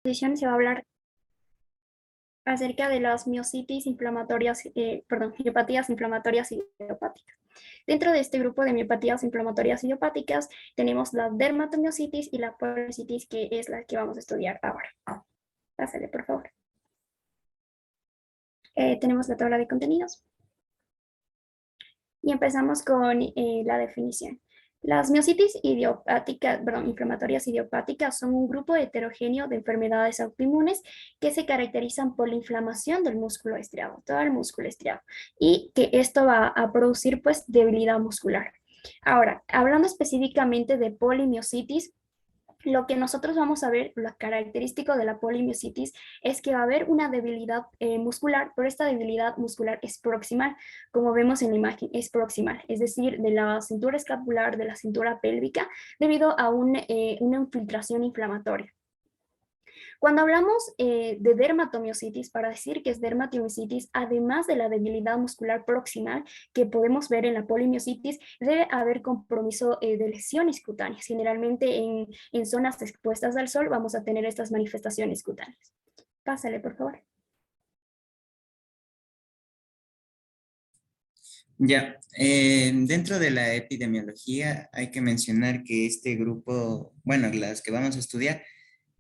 Edición se va a hablar acerca de las miositis inflamatorias, miopatías inflamatorias idiopáticas. Dentro de este grupo de miopatías inflamatorias idiopáticas tenemos la dermatomiositis y la polimiositis, que es la que vamos a estudiar ahora. Pásale, por favor. Tenemos la tabla de contenidos y empezamos con la definición. Las miositis idiopáticas, inflamatorias idiopáticas son un grupo heterogéneo de enfermedades autoinmunes que se caracterizan por la inflamación del músculo estriado, todo el músculo estriado, y que esto va a producir pues debilidad muscular. Ahora, hablando específicamente de polimiositis, lo que nosotros vamos a ver, lo característico de la polimiositis, es que va a haber una debilidad muscular, pero esta debilidad muscular es proximal, como vemos en la imagen, es proximal, es decir, de la cintura escapular, de la cintura pélvica, debido a una infiltración inflamatoria. Cuando hablamos de dermatomiositis, para decir que es dermatomiositis, además de la debilidad muscular proximal que podemos ver en la polimiositis, debe haber compromiso de lesiones cutáneas. Generalmente en zonas expuestas al sol vamos a tener estas manifestaciones cutáneas. Pásale, por favor. Ya, dentro de la epidemiología hay que mencionar que este grupo, bueno, las que vamos a estudiar,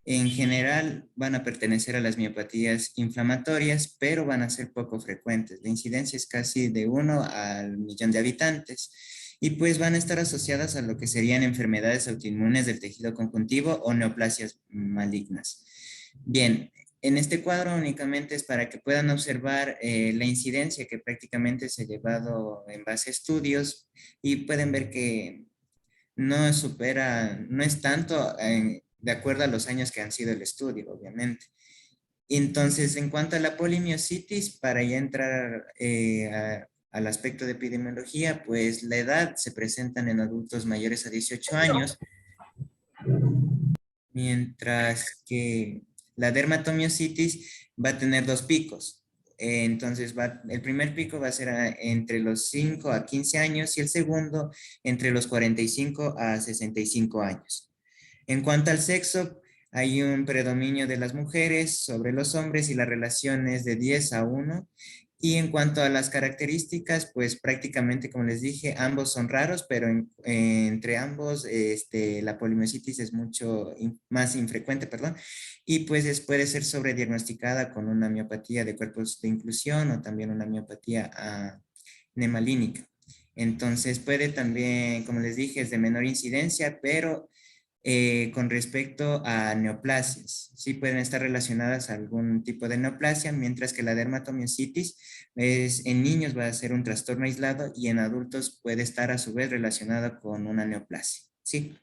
en general van a pertenecer a las miopatías inflamatorias, pero van a ser poco frecuentes. La incidencia es casi de 1 al 1.000.000 de habitantes y pues van a estar asociadas a lo que serían enfermedades autoinmunes del tejido conjuntivo o neoplasias malignas. Bien, en este cuadro únicamente es para que puedan observar la incidencia que prácticamente se ha llevado en base a estudios y pueden ver que no supera, no es tanto de acuerdo a los años que han sido el estudio, obviamente. Entonces, en cuanto a la polimiositis, para ya entrar al aspecto de epidemiología, pues la edad se presentan en adultos mayores a 18 años, mientras que la dermatomiositis va a tener dos picos. Entonces, el primer pico va a ser entre los 5 a 15 años y el segundo entre los 45 a 65 años. En cuanto al sexo, hay un predominio de las mujeres sobre los hombres y la relación es de 10 a 1. Y en cuanto a las características, pues prácticamente, como les dije, ambos son raros, pero entre ambos la polimiositis es mucho más infrecuente, perdón, y pues puede ser sobrediagnosticada con una miopatía de cuerpos de inclusión o también una miopatía nemalínica. Entonces puede también, como les dije, es de menor incidencia, pero con respecto a neoplasias, sí pueden estar relacionadas a algún tipo de neoplasia, mientras que la dermatomiositis en niños va a ser un trastorno aislado y en adultos puede estar a su vez relacionada con una neoplasia. Sí.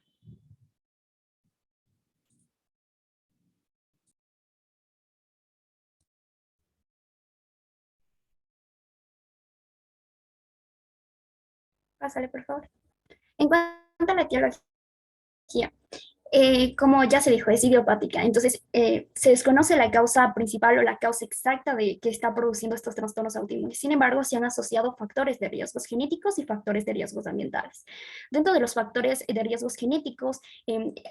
Pásale, por favor. En cuanto a la etiología, como ya se dijo, es idiopática. Entonces, se desconoce la causa principal o la causa exacta de que está produciendo estos trastornos autoinmunes. Sin embargo, se han asociado factores de riesgos genéticos y factores de riesgos ambientales. Dentro de los factores de riesgos genéticos,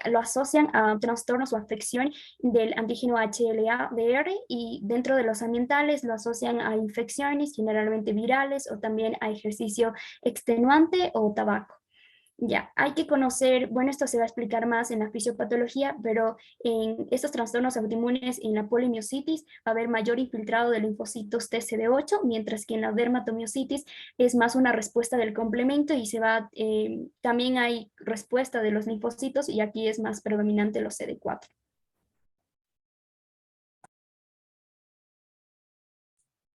lo asocian a trastornos o afección del antígeno HLA-DR, y dentro de los ambientales lo asocian a infecciones, generalmente virales, o también a ejercicio extenuante o tabaco. Ya, hay que conocer, bueno, esto se va a explicar más en la fisiopatología, pero en estos trastornos autoinmunes, en la polimiositis, va a haber mayor infiltrado de linfocitos TCD8, mientras que en la dermatomiositis es más una respuesta del complemento y también hay respuesta de los linfocitos, y aquí es más predominante los CD4.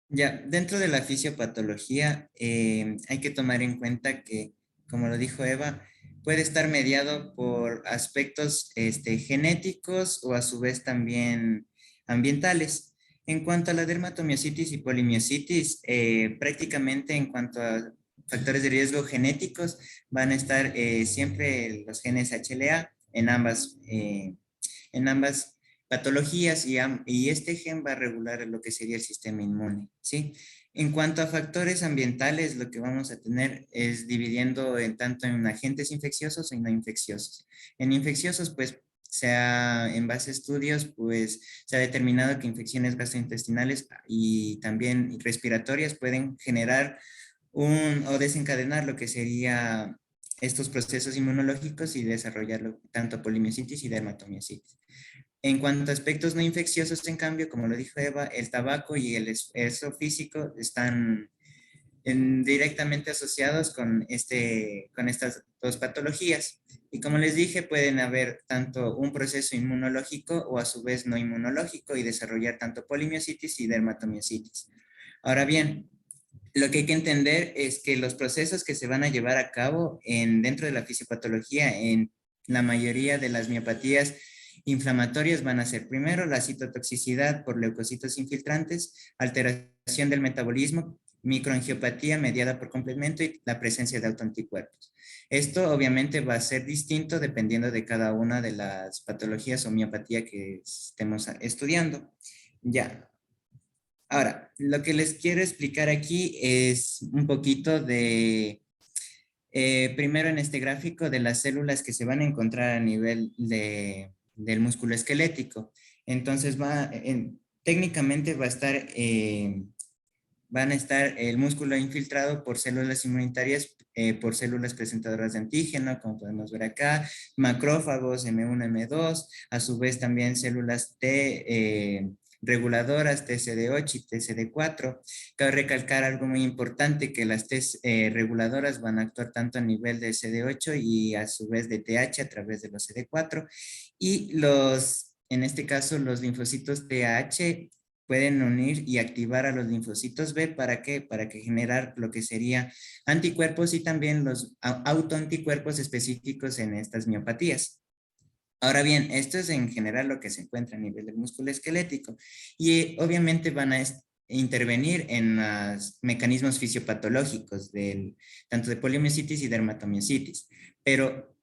Ya, dentro de la fisiopatología hay que tomar en cuenta que, como lo dijo Eva, puede estar mediado por aspectos genéticos o a su vez también ambientales. En cuanto a la dermatomiositis y polimiositis, prácticamente en cuanto a factores de riesgo genéticos, van a estar siempre los genes HLA en ambas patologías y este gen va a regular lo que sería el sistema inmune, ¿sí? En cuanto a factores ambientales, lo que vamos a tener es dividiendo tanto en agentes infecciosos y no infecciosos. En infecciosos, pues en base a estudios, pues se ha determinado que infecciones gastrointestinales y también respiratorias pueden generar o desencadenar lo que sería estos procesos inmunológicos y desarrollarlo tanto polimiositis y dermatomiositis. En cuanto a aspectos no infecciosos, en cambio, como lo dijo Eva, el tabaco y el esfuerzo físico están directamente asociados con estas dos patologías. Y como les dije, pueden haber tanto un proceso inmunológico o a su vez no inmunológico y desarrollar tanto polimiositis y dermatomiositis. Ahora bien, lo que hay que entender es que los procesos que se van a llevar a cabo dentro de la fisiopatología en la mayoría de las miopatías inflamatorias van a ser primero la citotoxicidad por leucocitos infiltrantes, alteración del metabolismo, microangiopatía mediada por complemento y la presencia de autoanticuerpos. Esto obviamente va a ser distinto dependiendo de cada una de las patologías o miopatía que estemos estudiando. Ya, ahora, lo que les quiero explicar aquí es un poquito primero en este gráfico de las células que se van a encontrar a nivel del músculo esquelético. Entonces, técnicamente van a estar el músculo infiltrado por células inmunitarias, por células presentadoras de antígeno, como podemos ver acá, macrófagos M1, M2, a su vez también células T reguladoras TCD8 y TCD4. Cabe recalcar algo muy importante, que las T reguladoras van a actuar tanto a nivel de CD8 y a su vez de TH a través de los CD4. Y en este caso, los linfocitos TH pueden unir y activar a los linfocitos B. ¿Para qué? Para que generar lo que sería anticuerpos y también los autoanticuerpos específicos en estas miopatías. Ahora bien, esto es en general lo que se encuentra a nivel del músculo esquelético y obviamente van a intervenir en los mecanismos fisiopatológicos tanto de polimiositis y dermatomiositis, pero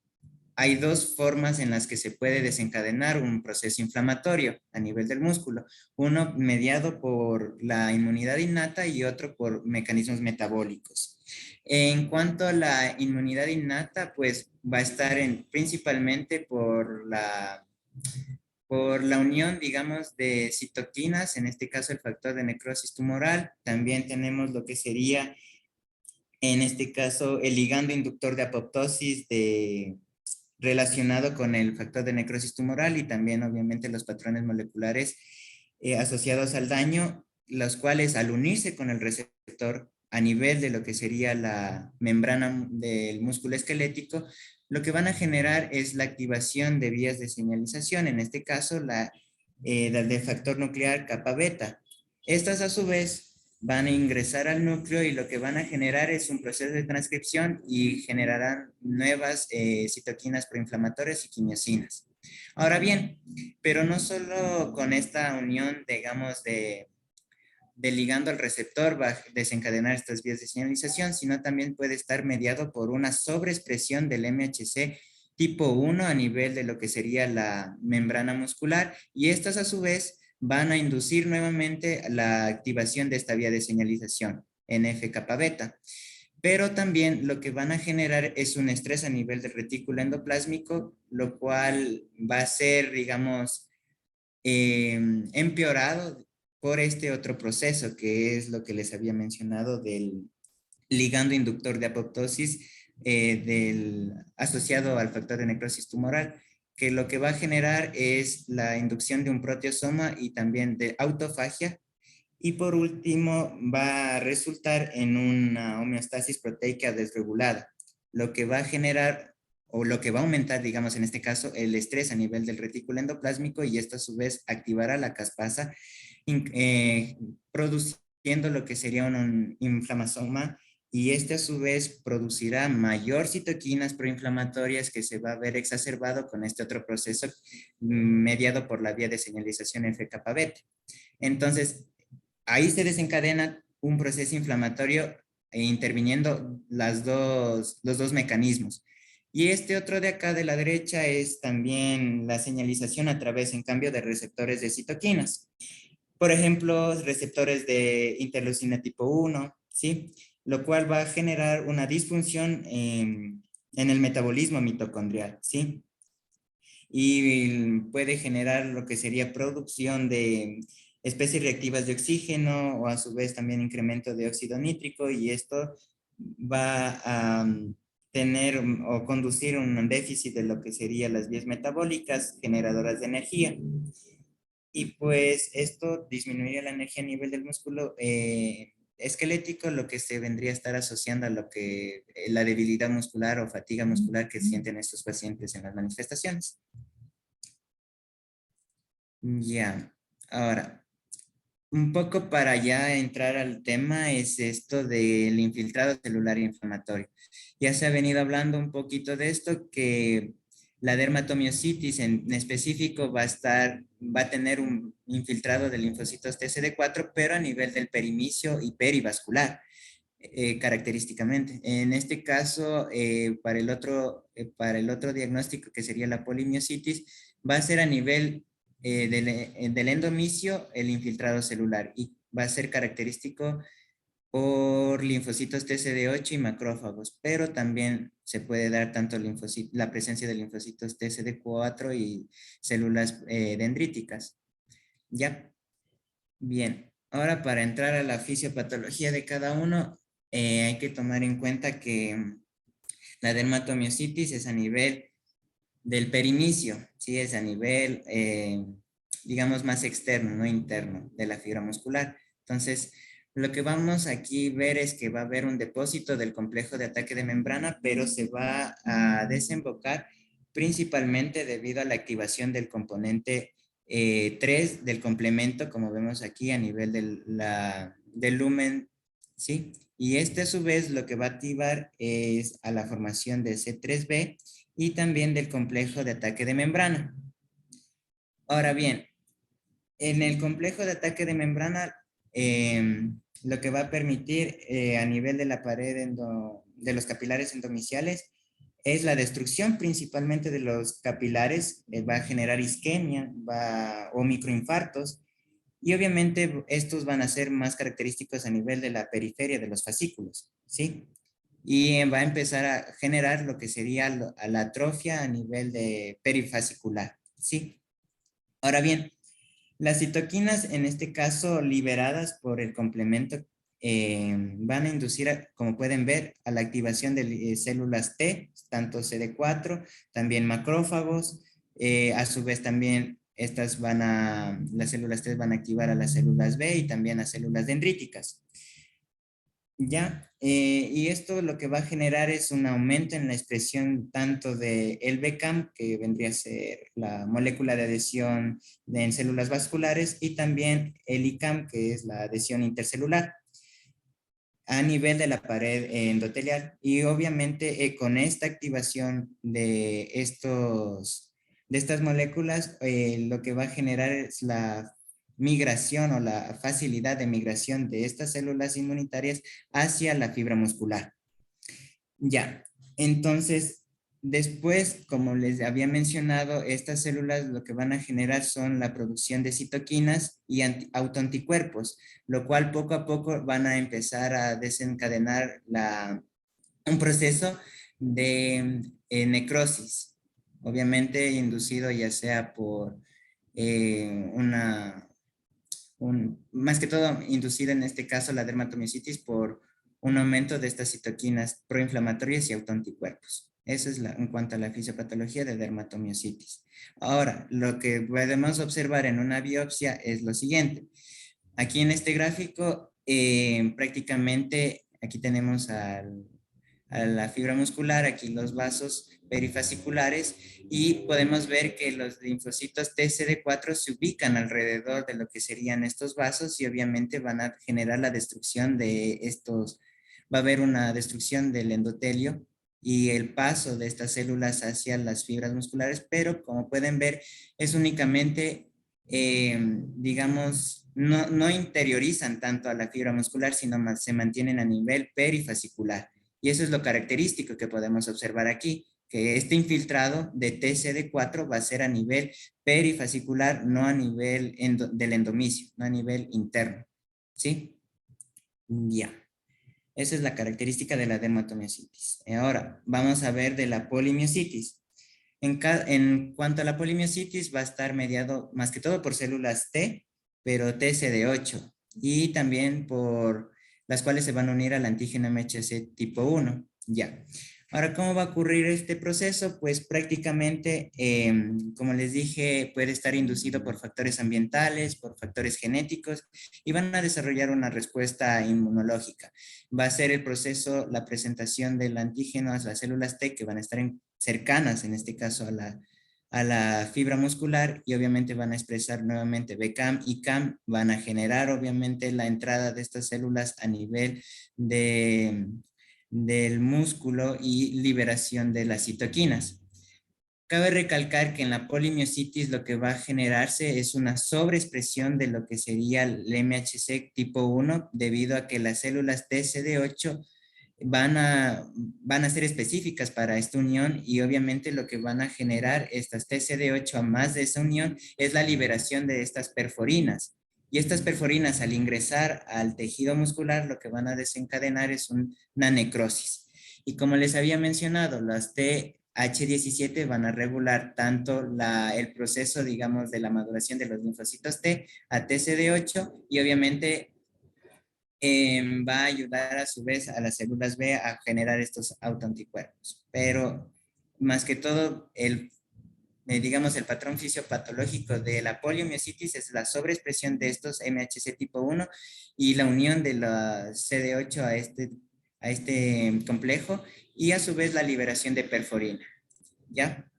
hay dos formas en las que se puede desencadenar un proceso inflamatorio a nivel del músculo. Uno mediado por la inmunidad innata y otro por mecanismos metabólicos. En cuanto a la inmunidad innata, pues va a estar principalmente por la unión, digamos, de citoquinas, en este caso el factor de necrosis tumoral. También tenemos lo que sería, en este caso, el ligando inductor de apoptosis relacionado con el factor de necrosis tumoral y también obviamente los patrones moleculares asociados al daño, los cuales al unirse con el receptor a nivel de lo que sería la membrana del músculo esquelético, lo que van a generar es la activación de vías de señalización, en este caso la del factor nuclear kappa beta. Estas a su vez van a ingresar al núcleo y lo que van a generar es un proceso de transcripción y generarán nuevas citoquinas proinflamatorias y quimiosinas. Ahora bien, pero no solo con esta unión, digamos, de ligando al receptor va a desencadenar estas vías de señalización, sino también puede estar mediado por una sobreexpresión del MHC tipo 1 a nivel de lo que sería la membrana muscular y estas a su vez van a inducir nuevamente la activación de esta vía de señalización, NF-kappa beta. Pero también lo que van a generar es un estrés a nivel del retículo endoplásmico, lo cual va a ser, digamos, empeorado por este otro proceso, que es lo que les había mencionado del ligando inductor de apoptosis asociado al factor de necrosis tumoral, que lo que va a generar es la inducción de un proteosoma y también de autofagia. Y por último, va a resultar en una homeostasis proteica desregulada, lo que va a generar o lo que va a aumentar, digamos en este caso, el estrés a nivel del retículo endoplásmico y esto a su vez activará la caspasa, produciendo lo que sería un inflamasoma y este a su vez producirá mayor citoquinas proinflamatorias que se va a ver exacerbado con este otro proceso mediado por la vía de señalización FKB beta. Entonces, ahí se desencadena un proceso inflamatorio interviniendo los dos mecanismos. Y este otro de acá de la derecha es también la señalización a través, en cambio, de receptores de citoquinas. Por ejemplo, receptores de interleucina tipo 1, ¿sí? Lo cual va a generar una disfunción en el metabolismo mitocondrial, ¿sí? y puede generar lo que sería producción de especies reactivas de oxígeno o a su vez también incremento de óxido nítrico, y esto va a tener o conducir un déficit de lo que serían las vías metabólicas generadoras de energía. Y pues esto disminuiría la energía a nivel del músculo esquelético, lo que se vendría a estar asociando a lo que la debilidad muscular o fatiga muscular que sienten estos pacientes en las manifestaciones. Ya, ahora, un poco para ya entrar al tema es esto del infiltrado celular inflamatorio. Ya se ha venido hablando un poquito de esto, que la dermatomiositis en específico va a tener un infiltrado de linfocitos TCD4, pero a nivel del perimicio y perivascular, característicamente. En este caso, para el otro diagnóstico que sería la polimiositis, va a ser a nivel del endomicio el infiltrado celular, y va a ser característico por linfocitos TCD8 y macrófagos, pero también se puede dar tanto la presencia de linfocitos TCD4 y células dendríticas. Ya, bien. Ahora, para entrar a la fisiopatología de cada uno, hay que tomar en cuenta que la dermatomiositis es a nivel del perinicio, sí, es a nivel, digamos, más externo, no interno, de la fibra muscular. Entonces, lo que vamos aquí ver es que va a haber un depósito del complejo de ataque de membrana, pero se va a desembocar principalmente debido a la activación del componente 3 del complemento, como vemos aquí a nivel del lumen, ¿sí? Y este a su vez lo que va a activar es a la formación de C3b y también del complejo de ataque de membrana. Ahora bien, en el complejo de ataque de membrana, lo que va a permitir a nivel de la pared de los capilares endomiciales es la destrucción principalmente de los capilares, va a generar isquemia o microinfartos, y obviamente estos van a ser más característicos a nivel de la periferia de los fascículos, ¿sí? Y va a empezar a generar lo que sería la atrofia a nivel de perifascicular, ¿sí? Ahora bien, las citoquinas, en este caso liberadas por el complemento, van a inducir, como pueden ver, a la activación de células T, tanto CD4, también macrófagos, a su vez también las células T van a activar a las células B y también a células dendríticas. Ya, y esto lo que va a generar es un aumento en la expresión tanto de el BCAM, que vendría a ser la molécula de adhesión en células vasculares, y también el ICAM, que es la adhesión intercelular, a nivel de la pared endotelial. Y obviamente con esta activación de estas moléculas, lo que va a generar es la migración o la facilidad de migración de estas células inmunitarias hacia la fibra muscular. Ya, entonces, después, como les había mencionado, estas células lo que van a generar son la producción de citoquinas y autoanticuerpos, lo cual poco a poco van a empezar a desencadenar un proceso de necrosis, obviamente inducido ya sea por más que todo inducida en este caso la dermatomiositis por un aumento de estas citoquinas proinflamatorias y autoanticuerpos. Eso es en cuanto a la fisiopatología de dermatomiositis. Ahora, lo que podemos observar en una biopsia es lo siguiente. Aquí en este gráfico, prácticamente, aquí tenemos a la fibra muscular, aquí los vasos perifasciculares, y podemos ver que los linfocitos TCD4 se ubican alrededor de lo que serían estos vasos, y obviamente van a generar la destrucción de estos, va a haber una destrucción del endotelio y el paso de estas células hacia las fibras musculares, pero como pueden ver es únicamente, digamos, no interiorizan tanto a la fibra muscular, sino más se mantienen a nivel perifascicular. Y eso es lo característico que podemos observar aquí, que este infiltrado de TCD4 va a ser a nivel perifascicular, no a nivel del endomicio, no a nivel interno. ¿Sí? Ya. Esa es la característica de la dermatomiositis. Ahora, vamos a ver de la polimiositis. En cuanto a la polimiositis, va a estar mediado más que todo por células T, pero TCD8, y también por las cuales se van a unir al antígeno MHC tipo 1. Ya. Ahora, ¿cómo va a ocurrir este proceso? Pues prácticamente, como les dije, puede estar inducido por factores ambientales, por factores genéticos, y van a desarrollar una respuesta inmunológica. Va a ser el proceso, la presentación del antígeno a las células T que van a estar cercanas, en este caso a la fibra muscular, y obviamente van a expresar nuevamente BCAM y CAM, van a generar obviamente la entrada de estas células a nivel de, del músculo y liberación de las citoquinas. Cabe recalcar que en la polimiositis lo que va a generarse es una sobreexpresión de lo que sería el MHC tipo 1 debido a que las células TCD8 van a ser específicas para esta unión, y obviamente lo que van a generar estas TCD8 a más de esa unión es la liberación de estas perforinas. Y estas perforinas, al ingresar al tejido muscular, lo que van a desencadenar es una necrosis. Y como les había mencionado, las TH17 van a regular tanto el proceso, digamos, de la maduración de los linfocitos T a TCD8, y obviamente va a ayudar a su vez a las células B a generar estos autoanticuerpos. Pero más que todo, digamos, el patrón fisiopatológico de la poliomiositis es la sobreexpresión de estos MHC tipo 1 y la unión de la CD8 a este complejo, y a su vez la liberación de perforina. ¿Ya?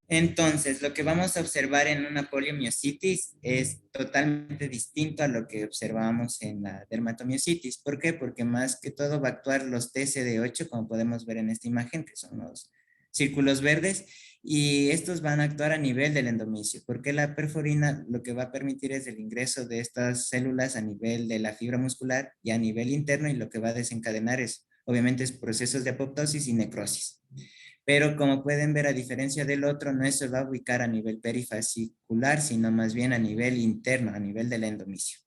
Entonces, lo que vamos a observar en una poliomiositis es totalmente distinto a lo que observamos en la dermatomiositis. ¿Por qué? Porque más que todo va a actuar los TCD8, como podemos ver en esta imagen, que son los círculos verdes, y estos van a actuar a nivel del endomisio, porque la perforina lo que va a permitir es el ingreso de estas células a nivel de la fibra muscular y a nivel interno, y lo que va a desencadenar es, obviamente, es procesos de apoptosis y necrosis. Pero como pueden ver, a diferencia del otro, no se va a ubicar a nivel perifascicular, sino más bien a nivel interno, a nivel del endomisio.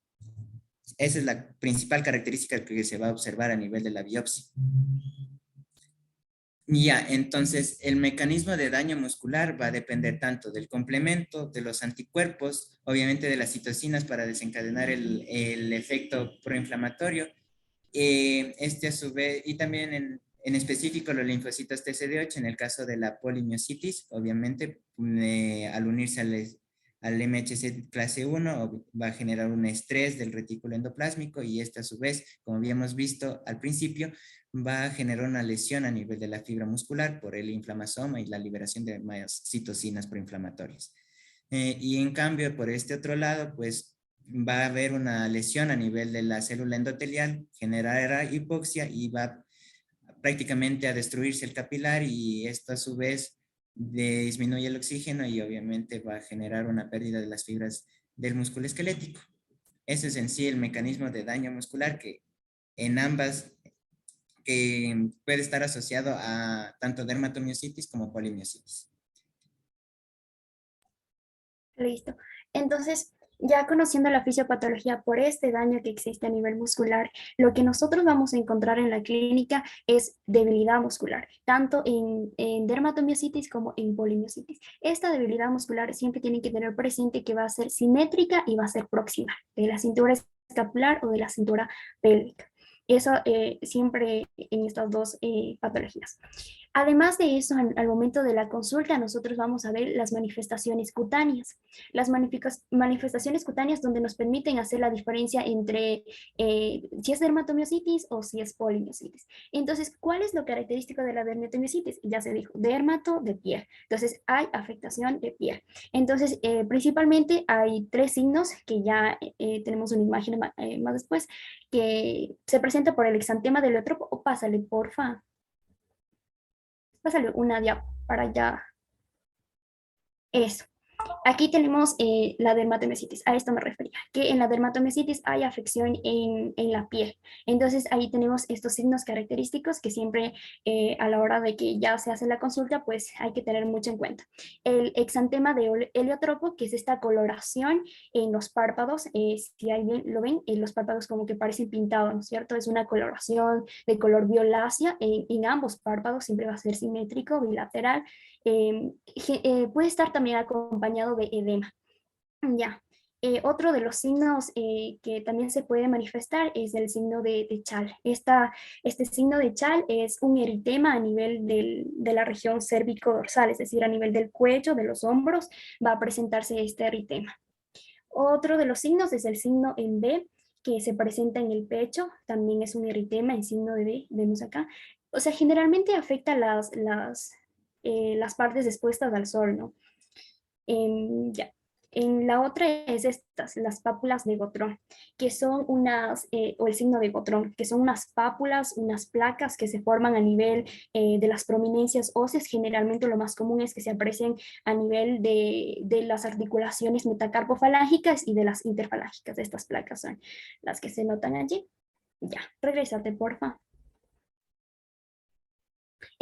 Esa es la principal característica que se va a observar a nivel de la biopsia. Ya, entonces el mecanismo de daño muscular va a depender tanto del complemento, de los anticuerpos, obviamente de las citocinas para desencadenar el efecto proinflamatorio, este a su vez, y también en específico los linfocitos TCD8 en el caso de la polimiositis, obviamente al unirse al MHC clase 1 va a generar un estrés del retículo endoplásmico, y este a su vez, como habíamos visto al principio, va a generar una lesión a nivel de la fibra muscular por el inflamasoma y la liberación de más citocinas proinflamatorias. Y en cambio, por este otro lado, pues va a haber una lesión a nivel de la célula endotelial, generará hipoxia y va prácticamente a destruirse el capilar, y esto a su vez disminuye el oxígeno y obviamente va a generar una pérdida de las fibras del músculo esquelético. Ese es en sí el mecanismo de daño muscular que en ambas que puede estar asociado a tanto dermatomiositis como polimiositis. Listo. Entonces, ya conociendo la fisiopatología por este daño que existe a nivel muscular, lo que nosotros vamos a encontrar en la clínica es debilidad muscular, tanto en dermatomiositis como en polimiositis. Esta debilidad muscular siempre tiene que tener presente que va a ser simétrica y va a ser próxima de la cintura escapular o de la cintura pélvica. Eso siempre en estas dos patologías. Además de eso, al momento de la consulta, nosotros vamos a ver las manifestaciones cutáneas. Las manifestaciones cutáneas donde nos permiten hacer la diferencia entre si es dermatomiositis o si es polimiositis. Entonces, ¿cuál es lo característico de la dermatomiositis? Ya se dijo, dermato de piel. Entonces, hay afectación de piel. Entonces, principalmente hay tres signos que ya tenemos una imagen más después, que se presenta por el exantema del heliotropo. O pásale, porfa. Pásale una diapo para allá. Eso. Aquí tenemos la dermatomiositis, a esto me refería, que en la dermatomiositis hay afección en la piel. Entonces ahí tenemos estos signos característicos que siempre a la hora de que ya se hace la consulta, pues hay que tener mucho en cuenta. El exantema de heliotropo, que es esta coloración en los párpados, si alguien lo ven, los párpados como que parecen pintados, ¿no es cierto? Es una coloración de color violácea en ambos párpados, siempre va a ser simétrico, bilateral, Puede estar también acompañado de edema. Ya. Otro de los signos que también se puede manifestar es el signo de Chal. Este signo de Chal es un eritema a nivel de la región cérvico-dorsal, es decir, a nivel del cuello, de los hombros, va a presentarse este eritema. Otro de los signos es el signo en B, que se presenta en el pecho, también es un eritema en signo de B, vemos acá. O sea, generalmente afecta las partes expuestas al sol, ¿no? Ya. En la otra es estas, las pápulas de Gotrón, que son o el signo de Gotrón, que son unas pápulas, unas placas que se forman a nivel de las prominencias óseas. Generalmente lo más común es que se aprecien a nivel de las articulaciones metacarpofalángicas y de las interfalángicas. Estas placas son las que se notan allí. Ya, regrésate, porfa.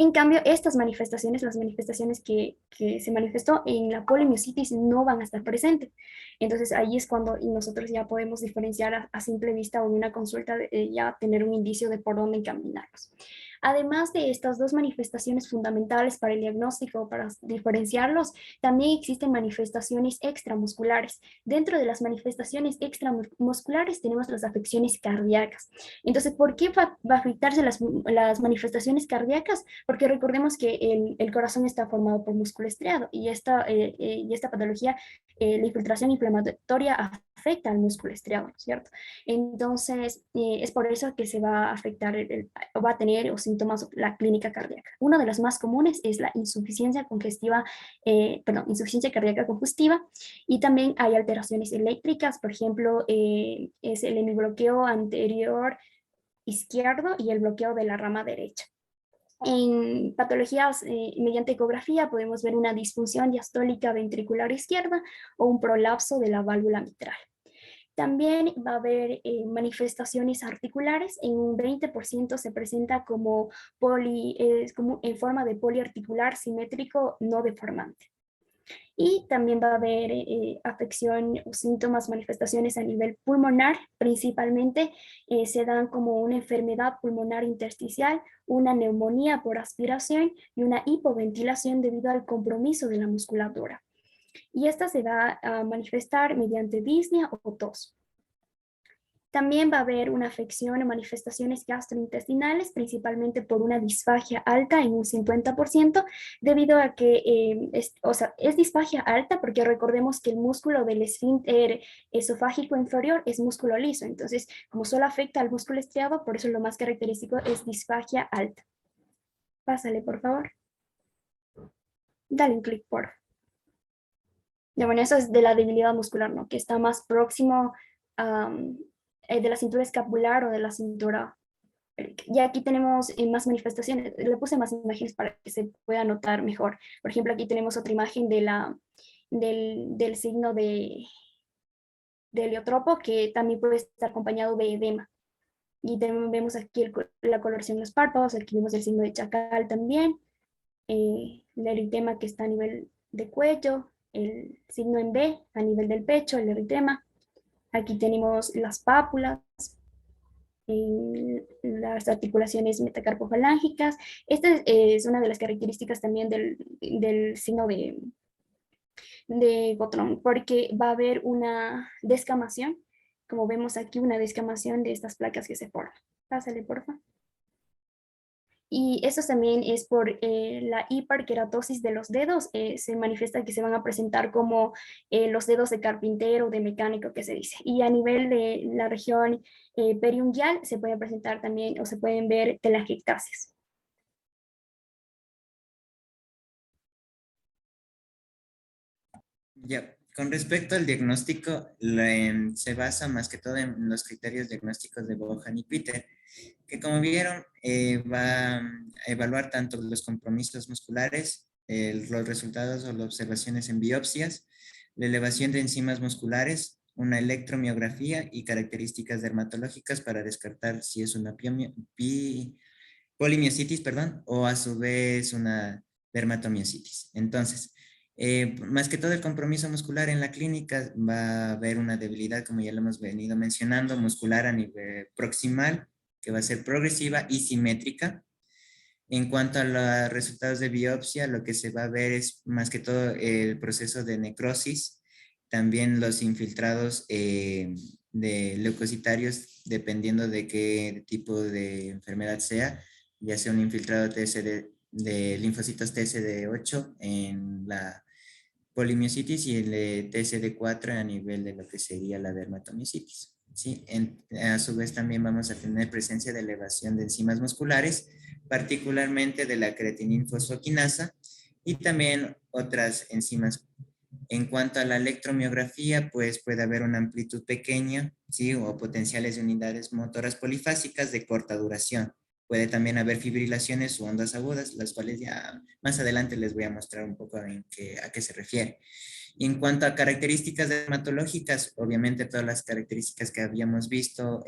En cambio, estas manifestaciones, las manifestaciones que se manifestó en la polimiositis no van a estar presentes. Entonces ahí es cuando nosotros ya podemos diferenciar a simple vista o en una consulta ya tener un indicio de por dónde encaminarlos. Además de estas dos manifestaciones fundamentales para el diagnóstico, para diferenciarlos, también existen manifestaciones extramusculares. Dentro de las manifestaciones extramusculares tenemos las afecciones cardíacas. Entonces, ¿por qué va a afectarse las manifestaciones cardíacas? Porque recordemos que el corazón está formado por músculo estriado y esta patología, la infiltración inflamatoria afecta al músculo estriado, ¿cierto? Entonces, es por eso que se va a afectar, va a tener o síntomas la clínica cardíaca. Una de las más comunes es la insuficiencia congestiva, insuficiencia cardíaca congestiva, y también hay alteraciones eléctricas, por ejemplo, es el hemibloqueo anterior izquierdo y el bloqueo de la rama derecha. En patologías mediante ecografía podemos ver una disfunción diastólica ventricular izquierda o un prolapso de la válvula mitral. También va a haber manifestaciones articulares. En un 20% se presenta como en forma de poliarticular simétrico no deformante. Y también va a haber afección o síntomas, manifestaciones a nivel pulmonar, principalmente se dan como una enfermedad pulmonar intersticial, una neumonía por aspiración y una hipoventilación debido al compromiso de la musculatura. Y esta se va a manifestar mediante disnea o tos. También va a haber una afección o manifestaciones gastrointestinales, principalmente por una disfagia alta en un 50%, debido a que es disfagia alta porque recordemos que el músculo del esfínter esofágico inferior es músculo liso. Entonces, como solo afecta al músculo estriado, por eso lo más característico es disfagia alta. Pásale, por favor. Dale un clic, por favor. Bueno, eso es de la debilidad muscular, ¿no? Que está más próximo de la cintura escapular o de la cintura. Y aquí tenemos más manifestaciones. Le puse más imágenes para que se pueda notar mejor. Por ejemplo, aquí tenemos otra imagen del signo de heliotropo, que también puede estar acompañado de edema. Y también vemos aquí la coloración de los párpados. Aquí vemos el signo de chacal también. El eritema que está a nivel de cuello. El signo en B a nivel del pecho, el eritema. Aquí tenemos las pápulas, las articulaciones metacarpofalángicas. Esta es una de las características también del signo de Gotrón, porque va a haber una descamación, como vemos aquí, una descamación de estas placas que se forman. Pásale, por favor. Y eso también es por la hiperkeratosis de los dedos. Se manifiesta que se van a presentar como los dedos de carpintero, de mecánico, que se dice. Y a nivel de la región periungual se puede presentar también o se pueden ver telangiectasias. Ya, con respecto al diagnóstico, se basa más que todo en los criterios diagnósticos de Bohan y Peter, que como vieron, va a evaluar tanto los compromisos musculares, los resultados o las observaciones en biopsias, la elevación de enzimas musculares, una electromiografía y características dermatológicas para descartar si es una polimiositis, perdón, o a su vez una dermatomiositis. Entonces, más que todo el compromiso muscular en la clínica va a haber una debilidad, como ya lo hemos venido mencionando, muscular a nivel proximal, que va a ser progresiva y simétrica. En cuanto a los resultados de biopsia, lo que se va a ver es más que todo el proceso de necrosis, también los infiltrados de leucocitarios, dependiendo de qué tipo de enfermedad sea, ya sea un infiltrado TSD de linfocitos TSD8 en la polimiositis y el de TSD4 a nivel de lo que sería la dermatomiositis. ¿Sí? A su vez también vamos a tener presencia de elevación de enzimas musculares, particularmente de la creatininfosfoquinasa y también otras enzimas. En cuanto a la electromiografía, pues puede haber una amplitud pequeña, ¿sí? O potenciales de unidades motoras polifásicas de corta duración. Puede también haber fibrilaciones o ondas agudas, las cuales ya más adelante les voy a mostrar un poco a qué se refiere. Y en cuanto a características dermatológicas, obviamente todas las características que habíamos visto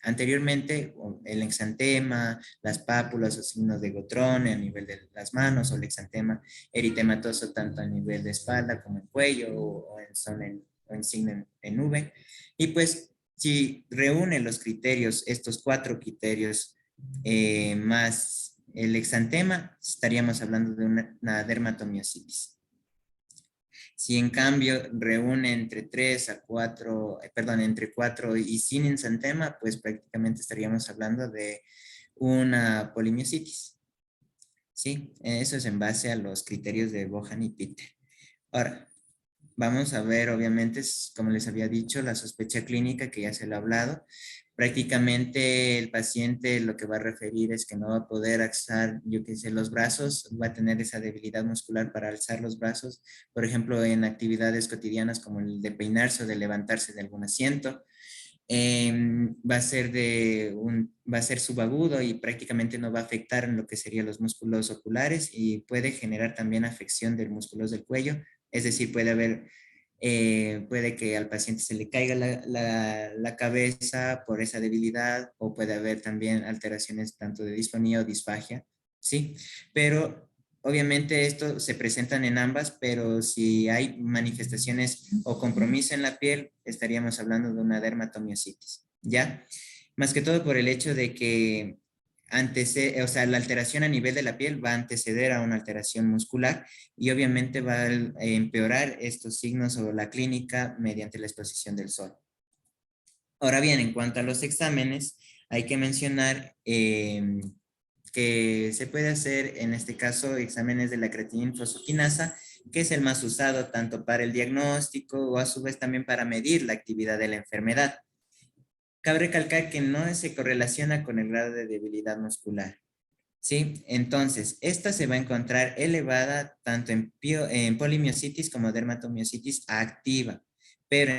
anteriormente, el exantema, las pápulas o signos de Gotrón a nivel de las manos, o el exantema eritematoso tanto a nivel de espalda como en cuello o en zona o en signo en V. Y pues si reúne los criterios, estos 4 criterios más el exantema, estaríamos hablando de una dermatomiositis. Si en cambio reúne entre 3 a 4, perdón, entre 4 y sin exantema, pues prácticamente estaríamos hablando de una polimiositis. ¿Sí? Eso es en base a los criterios de Bohan y Peter. Ahora, vamos a ver, obviamente, como les había dicho, la sospecha clínica que ya se lo ha hablado. Prácticamente el paciente lo que va a referir es que no va a poder alzar, yo qué sé, los brazos, va a tener esa debilidad muscular para alzar los brazos, por ejemplo, en actividades cotidianas como el de peinarse o de levantarse de algún asiento. Va a ser subagudo y prácticamente no va a afectar en lo que serían los músculos oculares y puede generar también afección del músculo del cuello, es decir, puede que al paciente se le caiga la cabeza por esa debilidad o puede haber también alteraciones tanto de disfonía o disfagia, ¿sí? Pero obviamente esto se presentan en ambas, pero si hay manifestaciones o compromiso en la piel, estaríamos hablando de una dermatomiositis, ¿ya? Más que todo por el hecho de que o sea, la alteración a nivel de la piel va a anteceder a una alteración muscular y obviamente va a empeorar estos signos o la clínica mediante la exposición del sol. Ahora bien, en cuanto a los exámenes, hay que mencionar que se puede hacer, en este caso, exámenes de la creatinina-fosfoquinasa, que es el más usado tanto para el diagnóstico o a su vez también para medir la actividad de la enfermedad. Cabe recalcar que no se correlaciona con el grado de debilidad muscular. ¿Sí? Entonces, esta se va a encontrar elevada tanto en polimiositis como dermatomiositis activa, pero